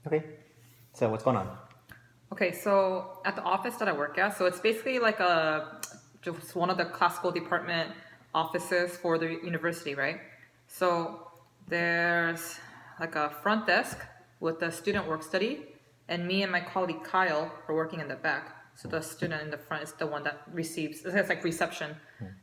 Okay. So what's going on? Okay, so at the office that I work at, so it's basically like just one of the classical department offices for the university, right? So there's like a front desk with the student work study, and me and my colleague Kyle are working in the back. So the student in the front is the one that receives, it's like reception.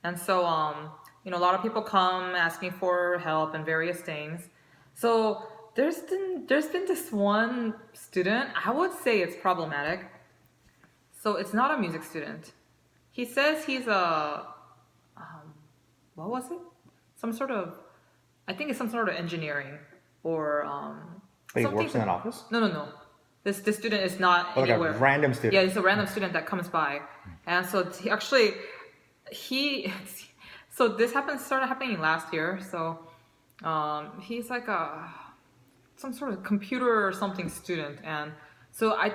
And so, a lot of people come asking for help and various things. So there's been this one student. I would say it's problematic. So it's not a music student. He says he's a what was it? Some sort of, I think it's some sort of engineering or But he something. works in an office? No. This student is not Oh, like anywhere. a random student. Yeah, it's a random student that comes by, and so he so this started happening last year. So he's like some sort of computer or something student, and so I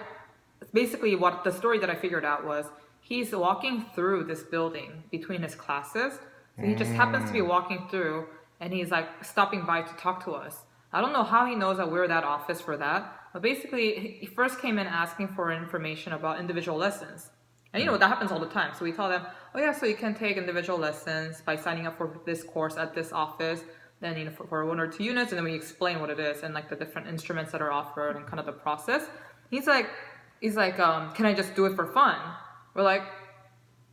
basically what the story that I figured out was he's walking through this building between his classes. So he just happens to be walking through, and he's like stopping by to talk to us. I don't know how he knows that we're that office for that, but basically he first came in asking for information about individual lessons. And that happens all the time. So we tell them, oh yeah, so you can take individual lessons by signing up for this course at this office, then for 1 or 2 units, and then we explain what it is and like the different instruments that are offered and kind of the process. He's like, can I just do it for fun? We're like,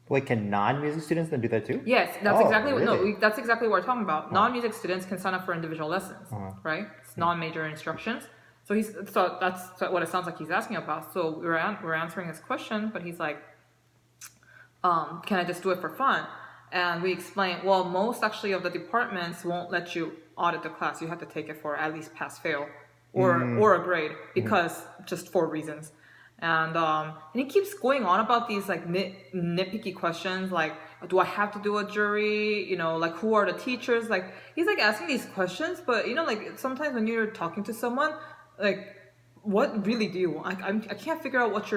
Wait, can non-music students then do that too? yes, that's Oh, exactly really? that's exactly what we're talking about. Non-music students can sign up for individual lessons, right? It's non-major instructions. So that's what it sounds like he's asking about. So we're answering his question, but he's like, can I just do it for fun? And we explain, well, most actually of the departments won't let you audit the class. You have to take it for at least pass fail or a grade because just for reasons. And he keeps going on about these like nitpicky questions, like, do I have to do a jury? Like, who are the teachers? Like, he's like asking these questions, but like sometimes when you're talking to someone, like, what really do you want? I can't figure out what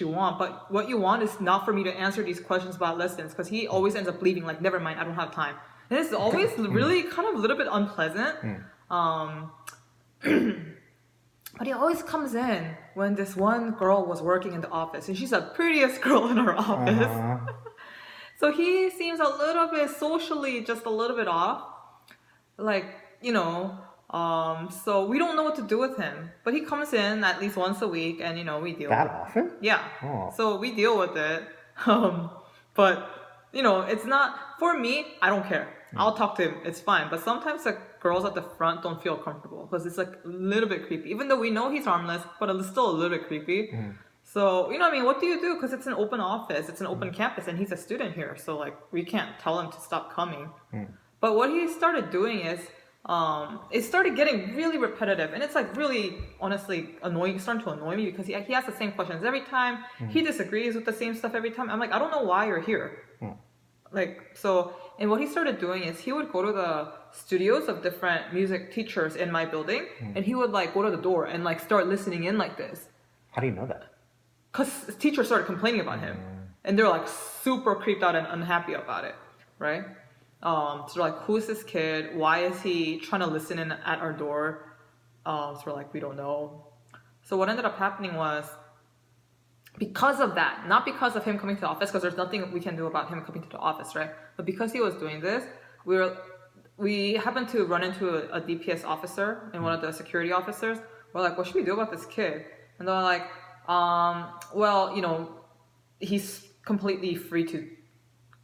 you want, but what you want is not for me to answer these questions about lessons, because he always ends up leaving like, never mind, I don't have time. And it's always really kind of a little bit unpleasant. But he always comes in when this one girl was working in the office, and she's the prettiest girl in our office. So he seems a little bit socially just a little bit off, like, so we don't know what to do with him. But he comes in at least once a week, and we deal That with it. often? Yeah. Oh. So we deal with it. But it's not for me. I don't care. I'll talk to him. It's fine. But sometimes the girls at the front don't feel comfortable because it's like a little bit creepy. Even though we know he's harmless, but it's still a little bit creepy. So what do you do? Because it's an open office, it's an open campus, and he's a student here. So like we can't tell him to stop coming. But what he started doing is it started getting really repetitive, and it's like really honestly annoying, starting to annoy me because he asks the same questions every time. He disagrees with the same stuff every time. I'm like, I don't know why you're here. And what he started doing is he would go to the studios of different music teachers in my building, and he would like go to the door and like start listening in like this. How do you know that? Because teachers started complaining about him, and they're like super creeped out and unhappy about it, right? So they're like, who's this kid? Why is he trying to listen in at our door? So we're like, we don't know. So what ended up happening was, because of that, not because of him coming to the office, because there's nothing we can do about him coming to the office, right? But because he was doing this, we happened to run into a DPS officer and one of the security officers. We're like, what should we do about this kid? And they're like, well, he's completely free to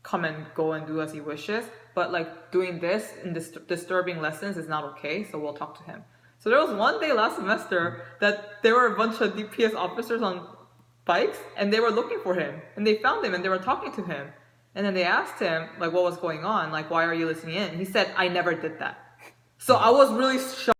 come and go and do as he wishes, but like doing this in disturbing lessons is not okay, so we'll talk to him. So there was one day last semester that there were a bunch of DPS officers on bikes, and they were looking for him, and they found him, and they were talking to him, and then they asked him like what was going on, like, why are you listening in? And he said, I never did that. So I was really shocked.